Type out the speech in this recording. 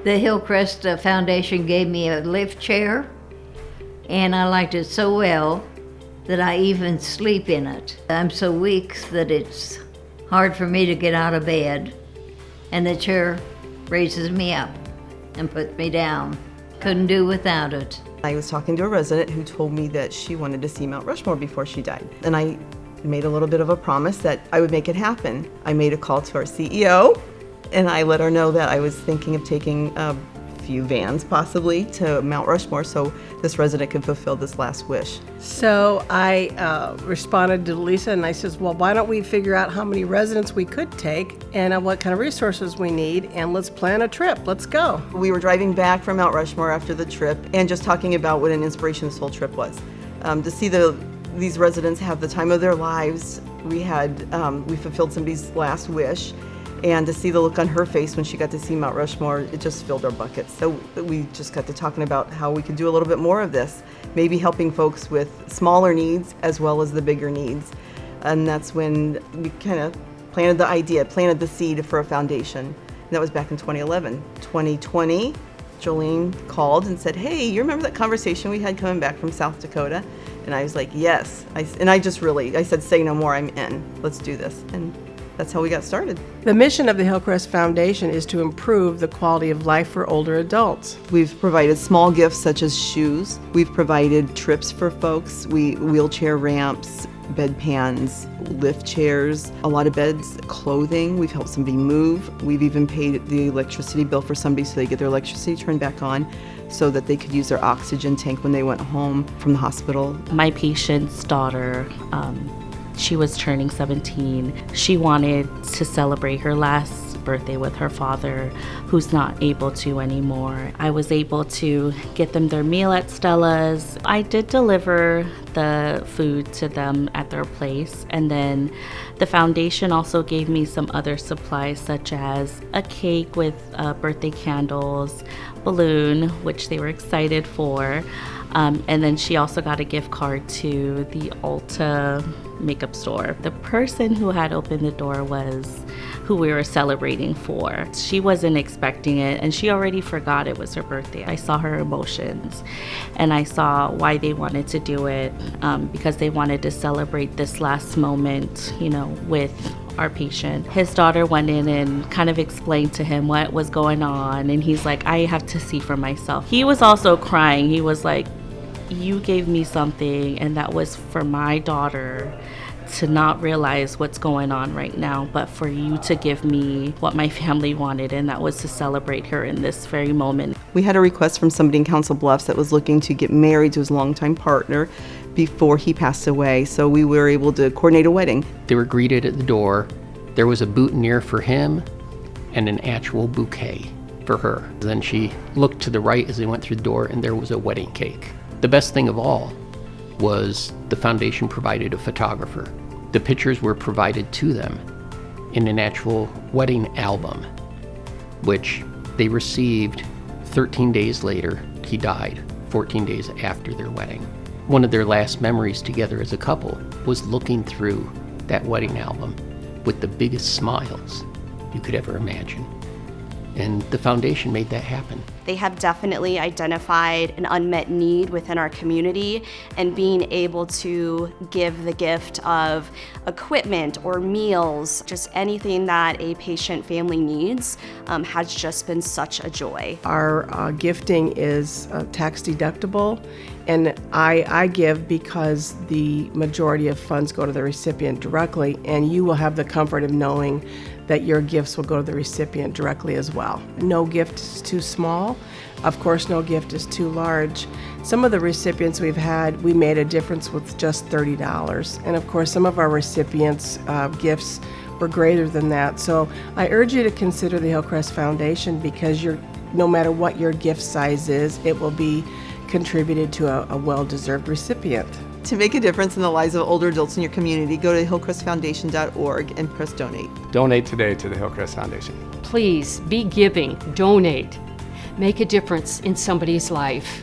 The Hillcrest Foundation gave me a lift chair, and I liked it so well that I even sleep in it. I'm so weak that it's hard for me to get out of bed, and the chair raises me up and puts me down. Couldn't do without it. I was talking to a resident who told me that she wanted to see Mount Rushmore before she died. And I made a little bit of a promise that I would make it happen. I made a call to our CEO, and I let her know that I was thinking of taking a few vans possibly to Mount Rushmore so this resident could fulfill this last wish. So I responded to Lisa and I says, well, why don't we figure out how many residents we could take and what kind of resources we need, and let's plan a trip. Let's go. We were driving back from Mount Rushmore after the trip and just talking about what an inspiration this whole trip was. To see these residents have the time of their lives. We fulfilled somebody's last wish. And to see the look on her face when she got to see Mount Rushmore, it just filled our buckets. So we just got to talking about how we could do a little bit more of this, maybe helping folks with smaller needs as well as the bigger needs. And that's when we kind of planted the seed for a foundation. And that was back in 2011. 2020, Jolene called and said, hey, you remember that conversation we had coming back from South Dakota? And I was like, yes. I said, say no more, I'm in. Let's do this. And that's how we got started. The mission of the Hillcrest Foundation is to improve the quality of life for older adults. We've provided small gifts such as shoes. We've provided trips for folks, wheelchair ramps, bedpans, lift chairs, a lot of beds, clothing. We've helped somebody move. We've even paid the electricity bill for somebody so they get their electricity turned back on so that they could use their oxygen tank when they went home from the hospital. My patient's daughter, she was turning 17. She wanted to celebrate her last birthday with her father, who's not able to anymore. I was able to get them their meal at Stella's. I did deliver the food to them at their place, and then the foundation also gave me some other supplies such as a cake with birthday candles, balloon, which they were excited for, and then she also got a gift card to the Ulta makeup store. The person who had opened the door was who we were celebrating for. She wasn't expecting it, and she already forgot it was her birthday. I saw her emotions, and I saw why they wanted to do it, because they wanted to celebrate this last moment, with our patient. His daughter went in and kind of explained to him what was going on, and he's like, I have to see for myself. He was also crying. He was like, you gave me something, and that was for my daughter to not realize what's going on right now, but for you to give me what my family wanted, and that was to celebrate her in this very moment. We had a request from somebody in Council Bluffs that was looking to get married to his longtime partner before he passed away, so we were able to coordinate a wedding. They were greeted at the door. There was a boutonniere for him and an actual bouquet for her. Then she looked to the right as they went through the door, and there was a wedding cake. The best thing of all was the foundation provided a photographer. The pictures were provided to them in an actual wedding album, which they received 13 days later. He died 14 days after their wedding. One of their last memories together as a couple was looking through that wedding album with the biggest smiles you could ever imagine. And the foundation made that happen. They have definitely identified an unmet need within our community, and being able to give the gift of equipment or meals, just anything that a patient family needs, has just been such a joy. Our gifting is tax deductible, and I give because the majority of funds go to the recipient directly, and you will have the comfort of knowing that your gifts will go to the recipient directly as well. No gift is too small. Of course, no gift is too large. Some of the recipients we've had, we made a difference with just $30. And of course, some of our recipients' gifts were greater than that. So I urge you to consider the Hillcrest Foundation, because no matter what your gift size is, it will be contributed to a well-deserved recipient. To make a difference in the lives of older adults in your community, go to hillcrestfoundation.org and press donate. Donate today to the Hillcrest Foundation. Please be giving, donate, make a difference in somebody's life.